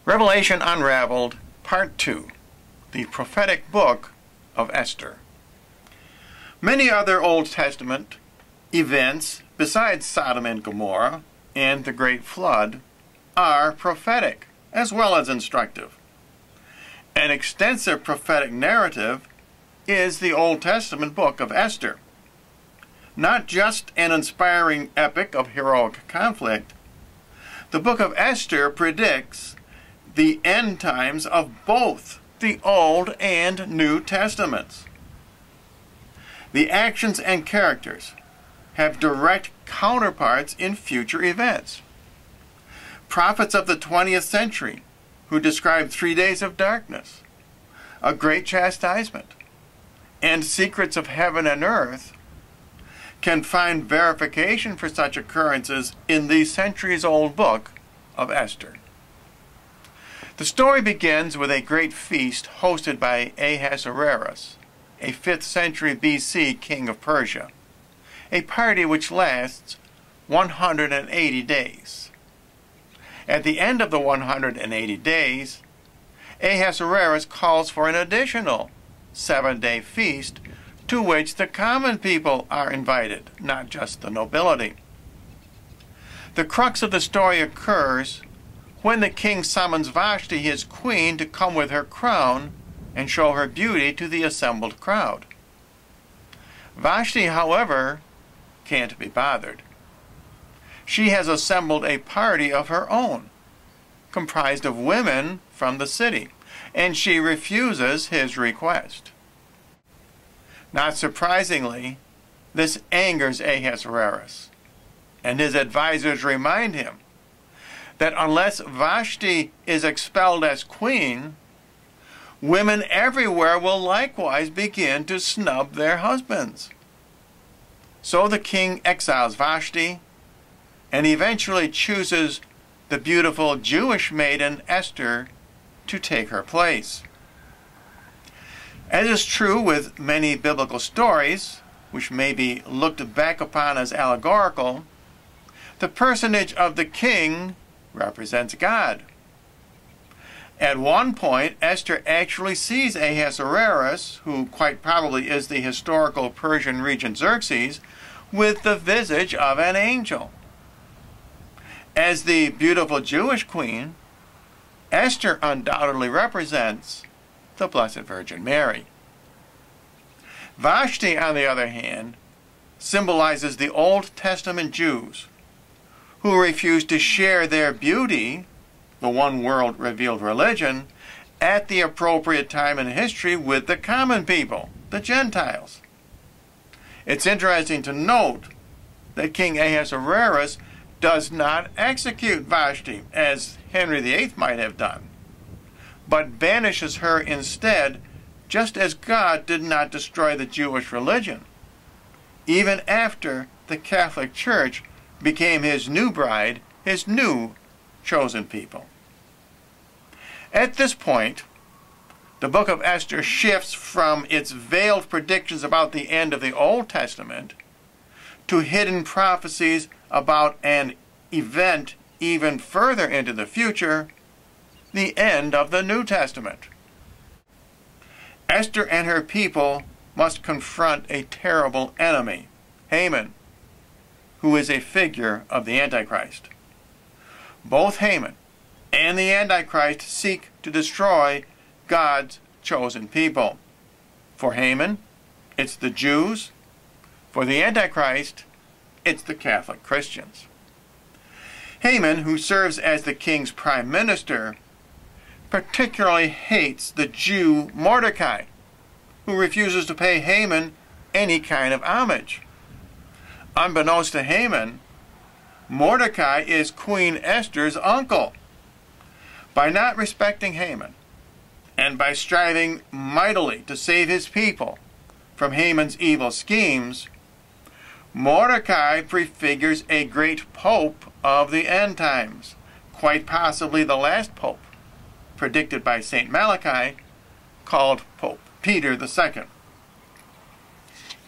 Revelation Unraveled, Part 2, the prophetic book of Esther. Many other Old Testament events besides Sodom and Gomorrah and the Great Flood are prophetic as well as instructive. An extensive prophetic narrative is the Old Testament book of Esther. Not just an inspiring epic of heroic conflict, the book of Esther predicts the end times of both the Old and New Testaments. The actions and characters have direct counterparts in future events. Prophets of the 20th century who described 3 days of darkness, a great chastisement, and secrets of heaven and earth can find verification for such occurrences in the centuries-old book of Esther. The story begins with a great feast hosted by Ahasuerus, a 5th century BC king of Persia, a party which lasts 180 days. At the end of the 180 days, Ahasuerus calls for an additional 7-day feast to which the common people are invited, not just the nobility. The crux of the story occurs when the king summons Vashti, his queen, to come with her crown and show her beauty to the assembled crowd. Vashti, however, can't be bothered. She has assembled a party of her own, comprised of women from the city, and she refuses his request. Not surprisingly, this angers Ahasuerus, and his advisors remind him that unless Vashti is expelled as queen, women everywhere will likewise begin to snub their husbands. So the king exiles Vashti and eventually chooses the beautiful Jewish maiden Esther to take her place. As is true with many biblical stories, which may be looked back upon as allegorical, the personage of the king represents God. At one point, Esther actually sees Ahasuerus, who quite probably is the historical Persian regent Xerxes, with the visage of an angel. As the beautiful Jewish queen, Esther undoubtedly represents the Blessed Virgin Mary. Vashti, on the other hand, symbolizes the Old Testament Jews who refuse to share their beauty, the one world revealed religion, at the appropriate time in history with the common people, the Gentiles. It's interesting to note that King Ahasuerus does not execute Vashti, as Henry VIII might have done, but banishes her instead, just as God did not destroy the Jewish religion, even after the Catholic Church became his new bride, his new chosen people. At this point, the book of Esther shifts from its veiled predictions about the end of the Old Testament to hidden prophecies about an event even further into the future, the end of the New Testament. Esther and her people must confront a terrible enemy, Haman, who is a figure of the Antichrist. Both Haman and the Antichrist seek to destroy God's chosen people. For Haman, it's the Jews. For the Antichrist, it's the Catholic Christians. Haman, who serves as the king's prime minister, particularly hates the Jew Mordecai, who refuses to pay Haman any kind of homage. Unbeknownst to Haman, Mordecai is Queen Esther's uncle. By not respecting Haman, and by striving mightily to save his people from Haman's evil schemes, Mordecai prefigures a great pope of the end times, quite possibly the last pope, predicted by St. Malachi, called Pope Peter II.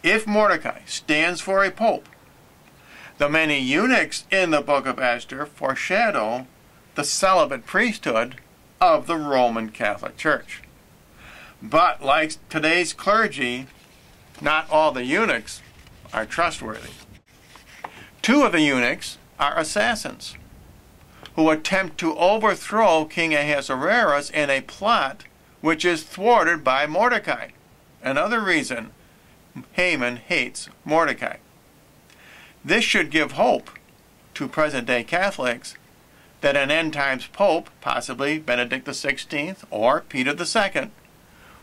If Mordecai stands for a pope, the many eunuchs in the book of Esther foreshadow the celibate priesthood of the Roman Catholic Church. But like today's clergy, not all the eunuchs are trustworthy. Two of the eunuchs are assassins who attempt to overthrow King Ahasuerus in a plot which is thwarted by Mordecai. Another reason Haman hates Mordecai. This should give hope to present-day Catholics that an end-times pope, possibly Benedict XVI or Peter II,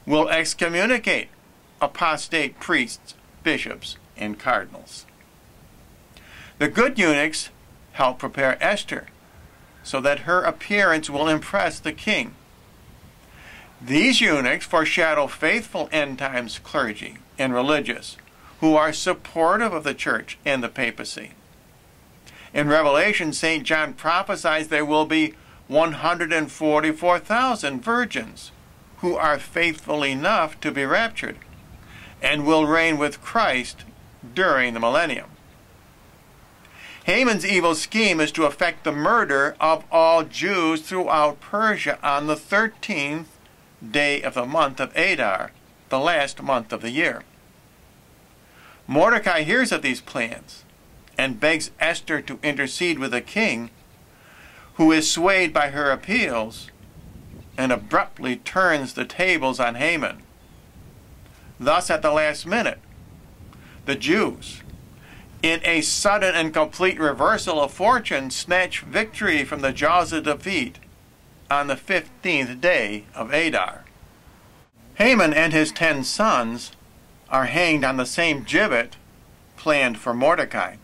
will excommunicate apostate priests, bishops, and cardinals. The good eunuchs help prepare Esther so that her appearance will impress the king. These eunuchs foreshadow faithful end-times clergy and religious who are supportive of the church and the papacy. In Revelation, St. John prophesies there will be 144,000 virgins who are faithful enough to be raptured and will reign with Christ during the millennium. Haman's evil scheme is to effect the murder of all Jews throughout Persia on the 13th day of the month of Adar, the last month of the year. Mordecai hears of these plans and begs Esther to intercede with the king, who is swayed by her appeals and abruptly turns the tables on Haman. Thus, at the last minute, the Jews, in a sudden and complete reversal of fortune, snatch victory from the jaws of defeat on the 15th day of Adar. Haman and his 10 sons are hanged on the same gibbet planned for Mordecai,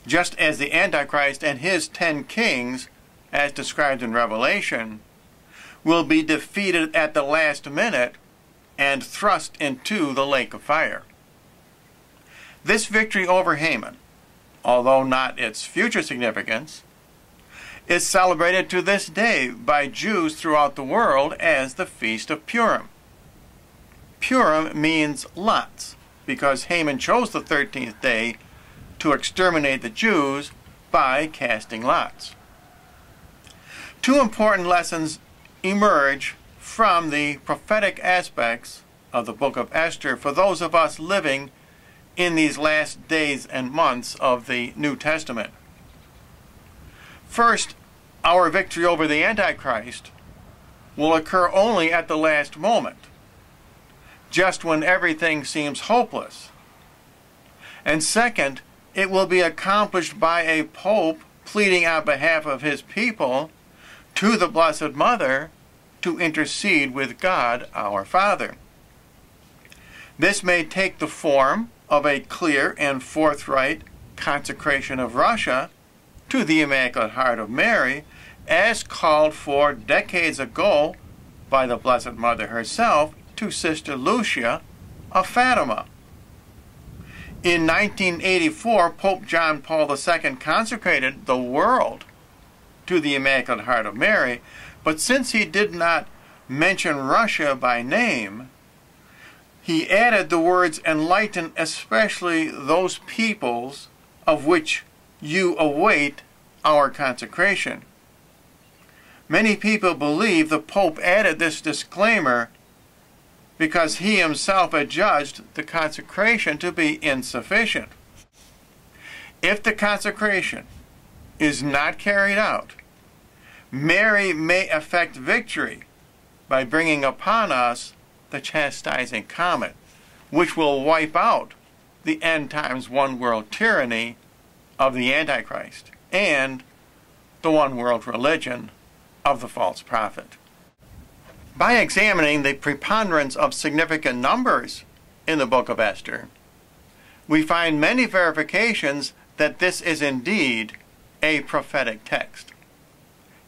just as the Antichrist and his 10 kings, as described in Revelation, will be defeated at the last minute and thrust into the lake of fire. This victory over Haman, although not its future significance, is celebrated to this day by Jews throughout the world as the Feast of Purim. Purim means lots, because Haman chose the 13th day to exterminate the Jews by casting lots. Two important lessons emerge from the prophetic aspects of the book of Esther for those of us living in these last days and months of the New Testament. First, our victory over the Antichrist will occur only at the last moment, just when everything seems hopeless. And second, it will be accomplished by a pope pleading on behalf of his people to the Blessed Mother to intercede with God our Father. This may take the form of a clear and forthright consecration of Russia to the Immaculate Heart of Mary, as called for decades ago by the Blessed Mother herself to Sister Lucia of Fatima. In 1984, Pope John Paul II consecrated the world to the Immaculate Heart of Mary, but since he did not mention Russia by name, he added the words, "enlighten especially those peoples of which you await our consecration." Many people believe the Pope added this disclaimer because he himself had judged the consecration to be insufficient. If the consecration is not carried out, Mary may effect victory by bringing upon us the chastising comet, which will wipe out the end times one world tyranny of the Antichrist and the one world religion of the false prophet. By examining the preponderance of significant numbers in the book of Esther, we find many verifications that this is indeed a prophetic text.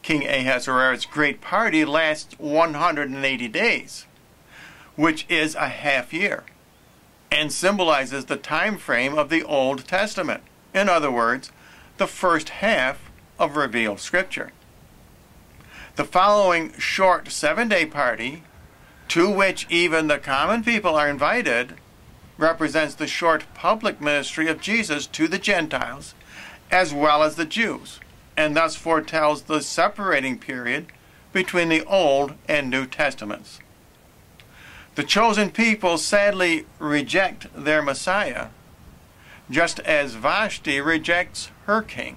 King Ahasuerus' great party lasts 180 days, which is a half year, and symbolizes the time frame of the Old Testament. In other words, the first half of revealed Scripture. The following short 7-day party, to which even the common people are invited, represents the short public ministry of Jesus to the Gentiles as well as the Jews, and thus foretells the separating period between the Old and New Testaments. The chosen people sadly reject their Messiah, just as Vashti rejects her king.